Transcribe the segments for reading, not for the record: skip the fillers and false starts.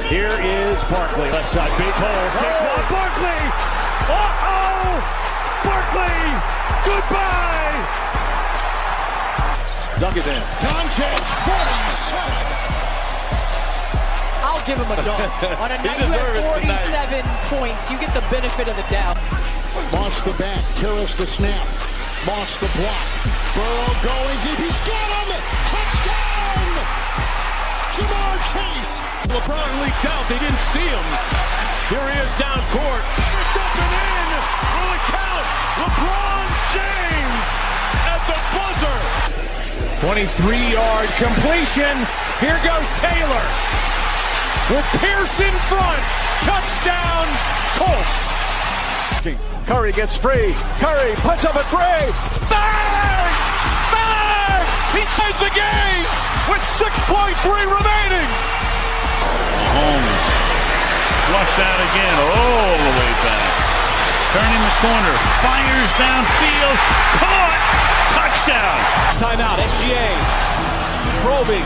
Here is Barkley. Left side, big hole. Saquon Barkley. Uh-oh! Barkley! Goodbye! Dug it in. Doncic, 47. I'll give him a dog. On a night you have 47 points, you get the benefit of the doubt. Moss the back, Karras the snap. Moss the block. Burrow going deep. He's got him! Touchdown! Ja'Marr Chase. LeBron leaked out. They didn't see him. Here he is down court. It's up and in. Will it count? LeBron James at the buzzer. 23-yard completion. Here goes Taylor. With Pierce in front. Touchdown, Colts. Curry gets free. Curry puts up a three. Bang! Bang! He ties the game with 6.3 remaining. Mahomes flushed out again all the way back. Turning the corner. Fires downfield. Caught. Touchdown. Timeout. SGA. Probing,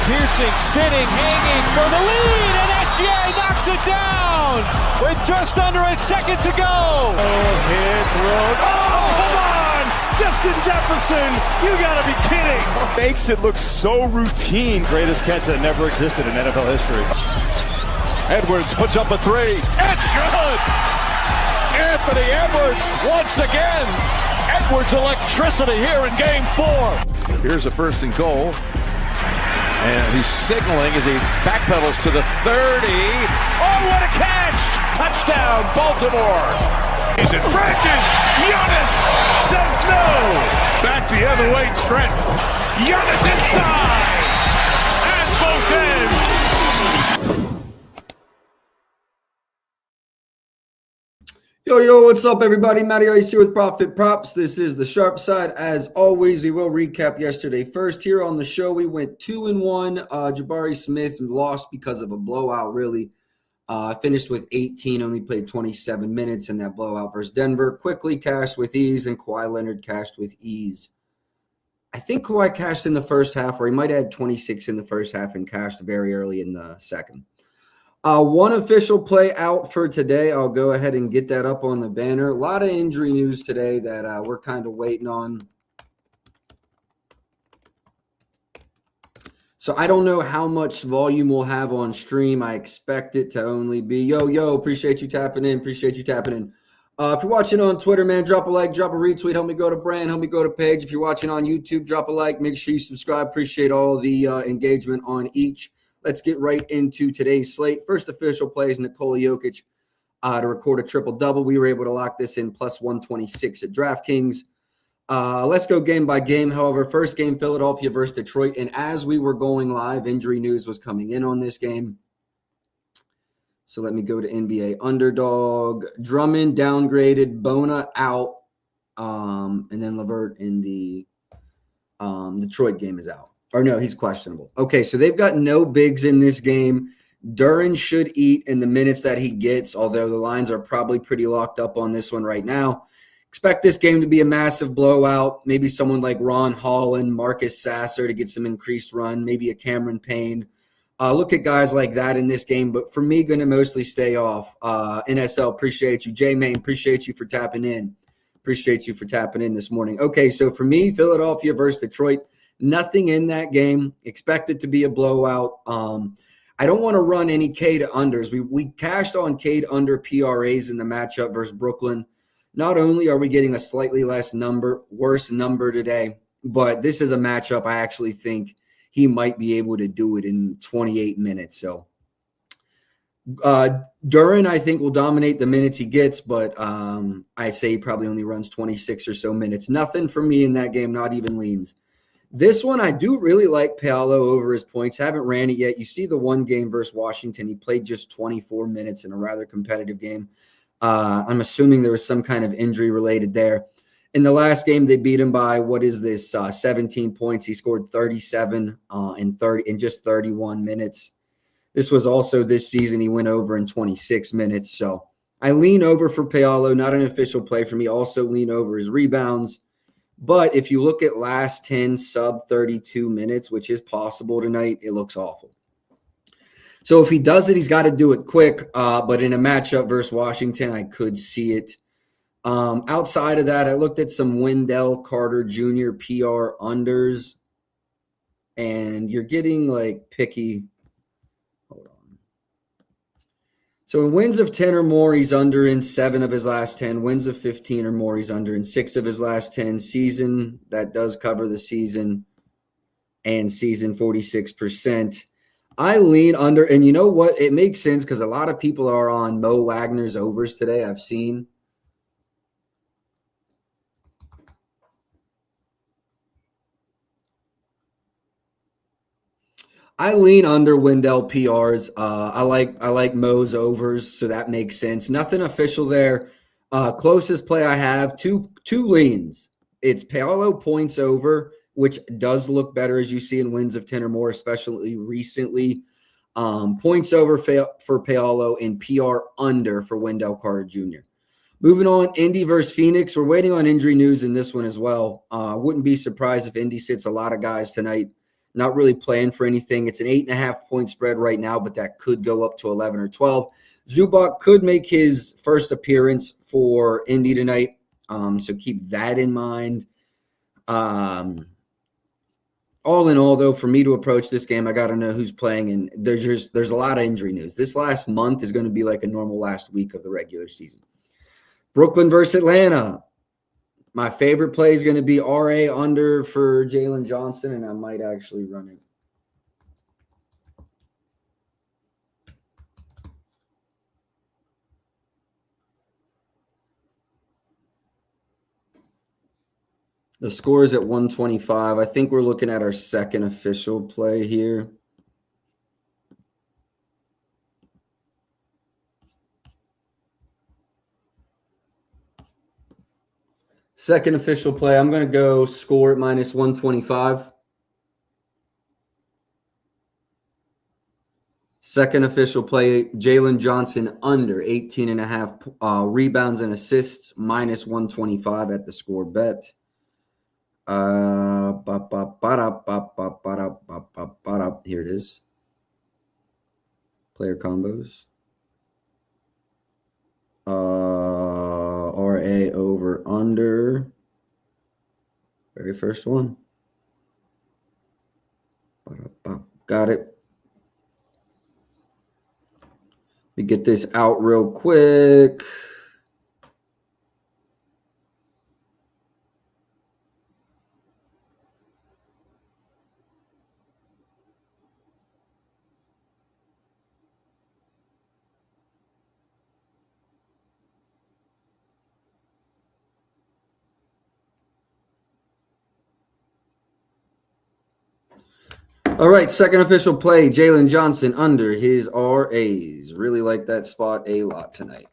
piercing, spinning, hanging for the lead, and SGA knocks it down with just under a second to go. Oh, hit, throw. Oh, come on! Justin Jefferson, you gotta be kidding. Makes it look so routine. Greatest catch that never existed in NFL history. Edwards puts up a three. It's good! Anthony Edwards once again. Edwards electricity here in game 4. Here's a first and goal. And he's signaling as he backpedals to the 30. Oh, what a catch! Touchdown, Baltimore! Is it Brandon? Giannis says no. Back the other way, Trent. Giannis inside. At both ends. Yo, what's up, everybody? Matty Ice here with Profit Props. This is the Sharp Side. As always, we will recap yesterday. First, here on the show, we went 2-1. Jabari Smith lost because of a blowout, really. Finished with 18, only played 27 minutes in that blowout versus Denver. Quickly cashed with ease, and Kawhi Leonard cashed with ease. I think Kawhi cashed in the first half, or he might have had 26 in the first half and cashed very early in the second. One official play out for today. I'll go ahead and get that up on the banner. A lot of injury news today that we're kind of waiting on. So I don't know how much volume we'll have on stream. I expect it to only be, yo, appreciate you tapping in. If you're watching on Twitter, man, drop a like, drop a retweet. Help me go to brand, help me go to page. If you're watching on YouTube, drop a like. Make sure you subscribe. Appreciate all the engagement on each. Let's get right into today's slate. First official play is Nikola Jokic to record a triple-double. We were able to lock this in plus 126 at DraftKings. Let's go game by game. However, first game, Philadelphia versus Detroit. And as we were going live, injury news was coming in on this game. So let me go to NBA Underdog. Drummond downgraded, Bona out, and then LeVert in the Detroit game is out. Or no, he's questionable. Okay, so they've got no bigs in this game. Duren should eat in the minutes that he gets, although the lines are probably pretty locked up on this one right now. Expect this game to be a massive blowout. Maybe someone like Ron Holland, Marcus Sasser to get some increased run, maybe a Cameron Payne. Look at guys like that in this game, but for me, going to mostly stay off. NSL, appreciate you. J-Main, appreciate you for tapping in. Appreciate you for tapping in this morning. Okay, so for me, Philadelphia versus Detroit, nothing in that game. Expect it to be a blowout. I don't want to run any K to unders. We cashed on K to under PRAs in the matchup versus Brooklyn. Not only are we getting a slightly worse number today, but this is a matchup I actually think he might be able to do it in 28 minutes. So Duren, I think, will dominate the minutes he gets, but I say he probably only runs 26 or so minutes. Nothing for me in that game, not even leans. This one, I do really like Paolo over his points. Haven't ran it yet. You see the one game versus Washington. He played just 24 minutes in a rather competitive game. I'm assuming there was some kind of injury related there. In the last game, they beat him by, 17 points. He scored 37 in just 31 minutes. This was also this season. He went over in 26 minutes. So I lean over for Paolo, not an official play for me. Also lean over his rebounds. But if you look at last 10 sub 32 minutes, which is possible tonight, it looks awful. So if he does it, he's got to do it quick. But in a matchup versus Washington, I could see it. Outside of that, I looked at some Wendell Carter Jr. PR unders, and you're getting like picky. Hold on. So in wins of 10 or more, he's under in 7 of his last 10. Wins of 15 or more, he's under in 6 of his last 10. Season, that does cover the season, and season 46%. I lean under, and you know what? It makes sense because a lot of people are on Mo Wagner's overs today, I've seen. I lean under Wendell PRs. I like Mo's overs, so that makes sense. Nothing official there. Closest play I have, two leans. It's Paolo points over, which does look better as you see in wins of 10 or more, especially recently. Points over for Paolo and PR under for Wendell Carter Jr. Moving on, Indy versus Phoenix. We're waiting on injury news in this one as well. Wouldn't be surprised if Indy sits a lot of guys tonight. Not really playing for anything. It's an 8.5 point spread right now, but that could go up to 11 or 12. Zubac could make his first appearance for Indy tonight, so keep that in mind. All in all, though, for me to approach this game, I got to know who's playing, and there's a lot of injury news. This last month is going to be like a normal last week of the regular season. Brooklyn versus Atlanta. My favorite play is going to be RA under for Jalen Johnson, and I might actually run it. The score is at 125. I think we're looking at our second official play here. Second official play, I'm going to go score at minus 125. Second official play, Jalen Johnson under 18.5 rebounds and assists, minus 125 at the score bet. Here it is. Player combos. RA over under. Very first one. Got it. Let me get this out real quick. All right, second official play, Jalen Johnson under his RAs. Really like that spot a lot tonight.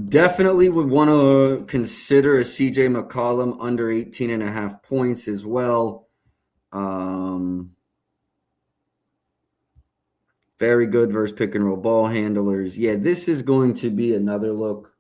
Definitely would want to consider a CJ McCollum under 18.5 points as well. Very good versus pick and roll ball handlers. Yeah, this is going to be another look.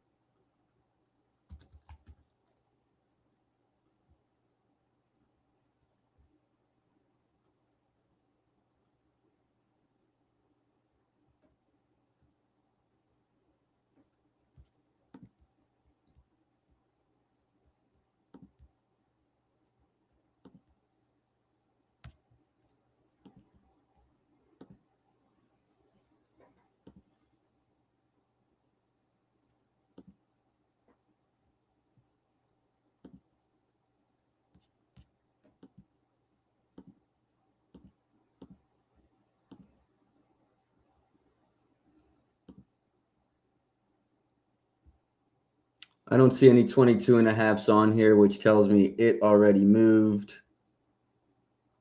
I don't see any 22.5s on here, which tells me it already moved.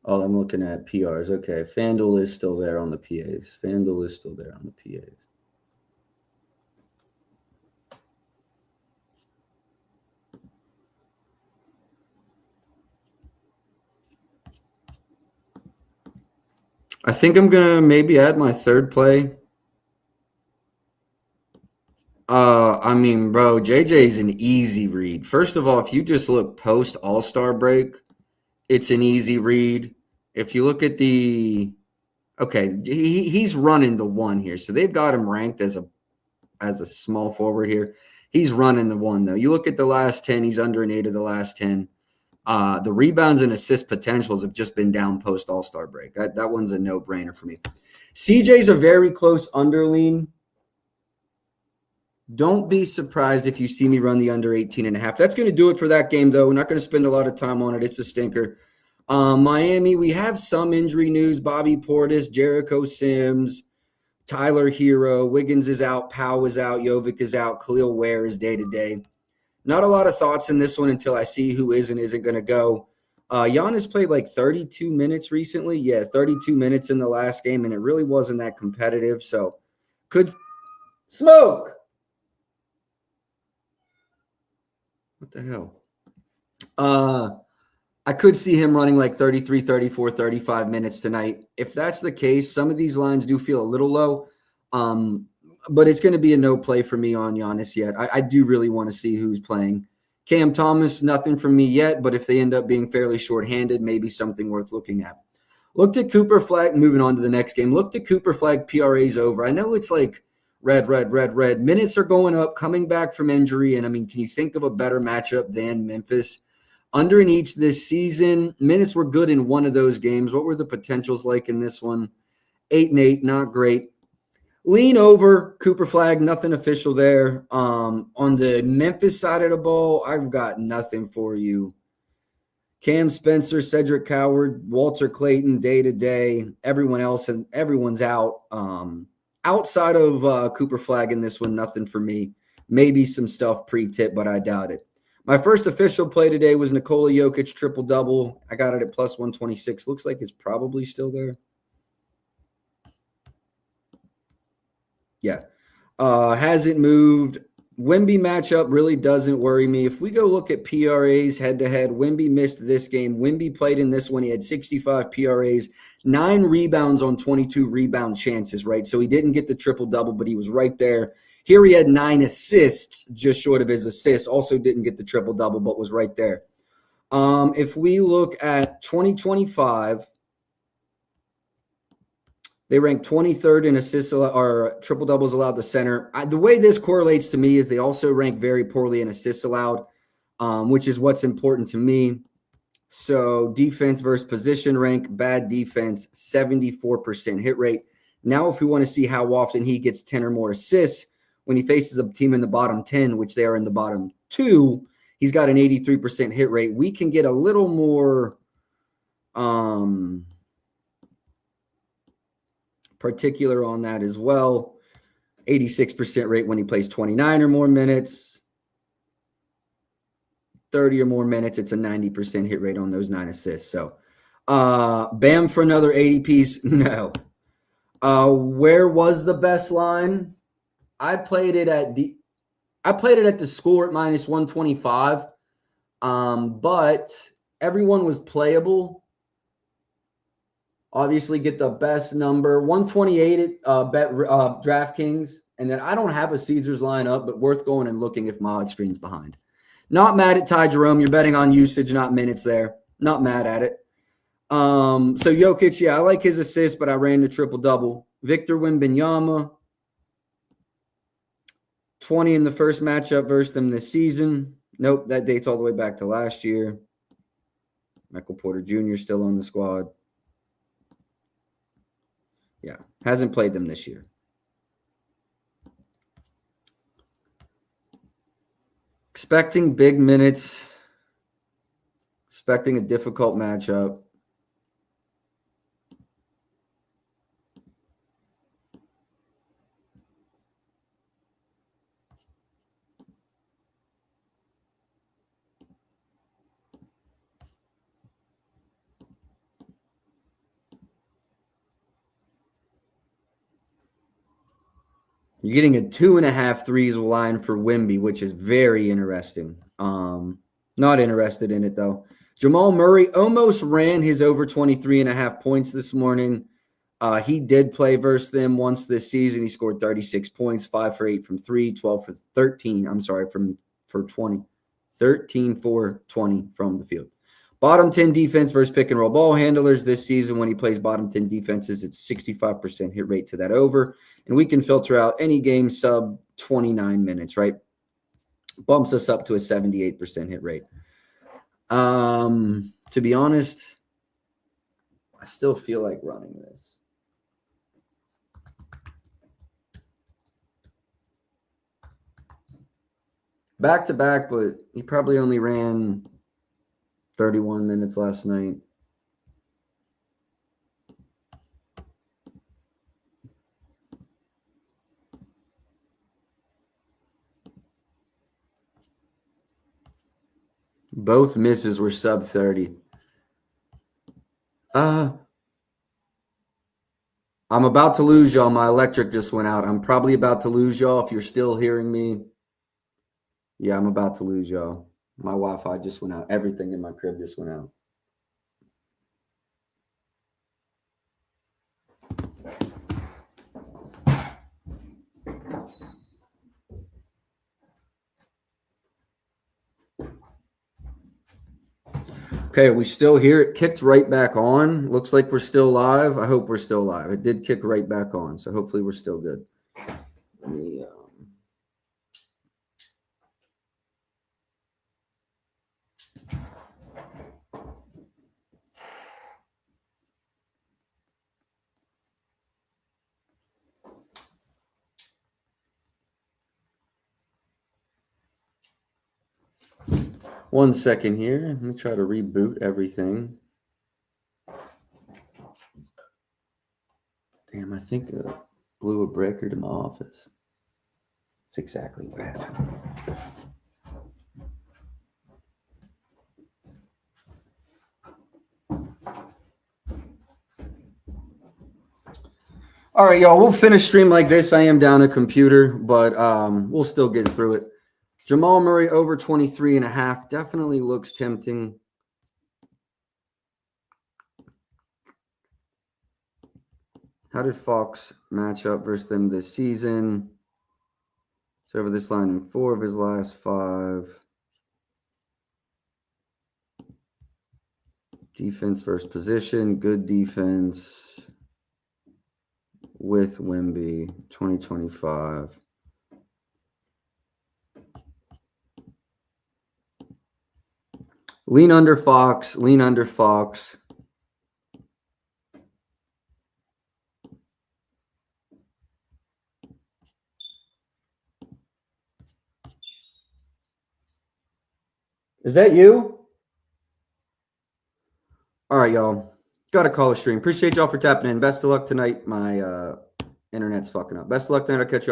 Oh, I'm looking at PRs. Okay, FanDuel is still there on the PAs. FanDuel is still there on the PAs. I think I'm going to maybe add my third play. I mean, bro, JJ's an easy read. First of all, if you just look post All-Star break, it's an easy read. If you look at he's running the one here. So they've got him ranked as a small forward here. He's running the one, though. You look at the last 10, he's under an 8 of the last 10. The rebounds and assist potentials have just been down post All-Star break. That one's a no-brainer for me. CJ's a very close underlean. Don't be surprised if you see me run the under 18.5. That's going to do it for that game, though. We're not going to spend a lot of time on it. It's a stinker. Miami, we have some injury news. Bobby Portis, Jericho Sims, Tyler Hero, Wiggins is out, Powell is out, Jovic is out, Khalil Ware is day-to-day. Not a lot of thoughts in this one until I see who is and isn't going to go. Giannis played like 32 minutes recently. Yeah, 32 minutes in the last game, and it really wasn't that competitive. So could smoke. What the hell? I could see him running like 33, 34, 35 minutes tonight. If that's the case, some of these lines do feel a little low. But it's going to be a no play for me on Giannis yet. I do really want to see who's playing. Cam Thomas, nothing from me yet, but if they end up being fairly shorthanded, maybe something worth looking at. Looked at Cooper Flag, moving on to the next game. Looked at Cooper Flag PRAs over. I know it's like red. Minutes are going up, coming back from injury. And, I mean, can you think of a better matchup than Memphis? Under in each this season, minutes were good in one of those games. What were the potentials like in this one? 8-8, not great. Lean over, Cooper Flag, nothing official there. On the Memphis side of the ball, I've got nothing for you. Cam Spencer, Cedric Coward, Walter Clayton, day-to-day. Everyone else, and everyone's out. Outside of Cooper Flag in this one, nothing for me. Maybe some stuff pre-tip, but I doubt it. My first official play today was Nikola Jokic triple-double. I got it at plus 126. Looks like it's probably still there. Yeah. Hasn't moved. Wemby matchup really doesn't worry me. If we go look at PRAs head-to-head, Wemby missed this game. Wemby played in this one. He had 65 PRAs, 9 rebounds on 22 rebound chances, right? So he didn't get the triple-double, but he was right there. Here he had 9 assists, just short of his assists. Also didn't get the triple-double, but was right there. If we look at 2025, they ranked 23rd in assists or triple-doubles allowed to center. The way this correlates to me is they also rank very poorly in assists allowed, which is what's important to me. So defense versus position rank, bad defense, 74% hit rate. Now if we want to see how often he gets 10 or more assists, when he faces a team in the bottom 10, which they are in the bottom 2, he's got an 83% hit rate. We can get a little more particular on that as well. 86% rate when he plays 29 or more minutes. 30 or more minutes, it's a 90% hit rate on those 9 assists. So Bam for another 80 piece? No. Where was the best line? I played it at the score at minus 125. But everyone was playable. Obviously get the best number. 128 at DraftKings. And then I don't have a Caesars lineup, but worth going and looking if my odd screen's behind. Not mad at Ty Jerome. You're betting on usage, not minutes there. Not mad at it. So Jokic, yeah, I like his assist, but I ran the triple-double. Victor Wembanyama, 20 in the first matchup versus them this season. Nope, that dates all the way back to last year. Michael Porter Jr. still on the squad. Yeah, hasn't played them this year. Expecting big minutes. Expecting a difficult matchup. You're getting a 2.5 threes line for Wemby, which is very interesting. Not interested in it, though. Jamal Murray almost ran his over 23.5 points this morning. He did play versus them once this season. He scored 36 points, 5 for 8 from 3, 12 for 13. I'm sorry, for 20. 13 for 20 from the field. Bottom 10 defense versus pick and roll ball handlers this season. When he plays bottom 10 defenses, it's 65% hit rate to that over. And we can filter out any game sub 29 minutes, right? Bumps us up to a 78% hit rate. To be honest, I still feel like running this. Back to back, but he probably only ran 31 minutes last night. Both misses were sub 30. I'm about to lose y'all. My electric just went out. I'm probably about to lose y'all if you're still hearing me. Yeah, I'm about to lose y'all. My Wi-Fi just went out. Everything in my crib just went out. Okay, we still here. It kicked right back on. Looks like we're still live. I hope we're still live. It did kick right back on, so hopefully we're still good. Let me... 1 second here. Let me try to reboot everything. Damn, I think I blew a breaker to my office. That's exactly what happened. All right, y'all, we'll finish stream like this. I am down a computer, but we'll still get through it. Jamal Murray over 23.5 definitely looks tempting. How did Fox match up versus them this season? So over this line in 4 of his last 5. Defense versus position, good defense with Wemby, 2025. Lean under Fox, lean under Fox. Is that you? All right, y'all. Got to call a stream. Appreciate y'all for tapping in. Best of luck tonight. My internet's fucking up. Best of luck tonight. I'll catch you.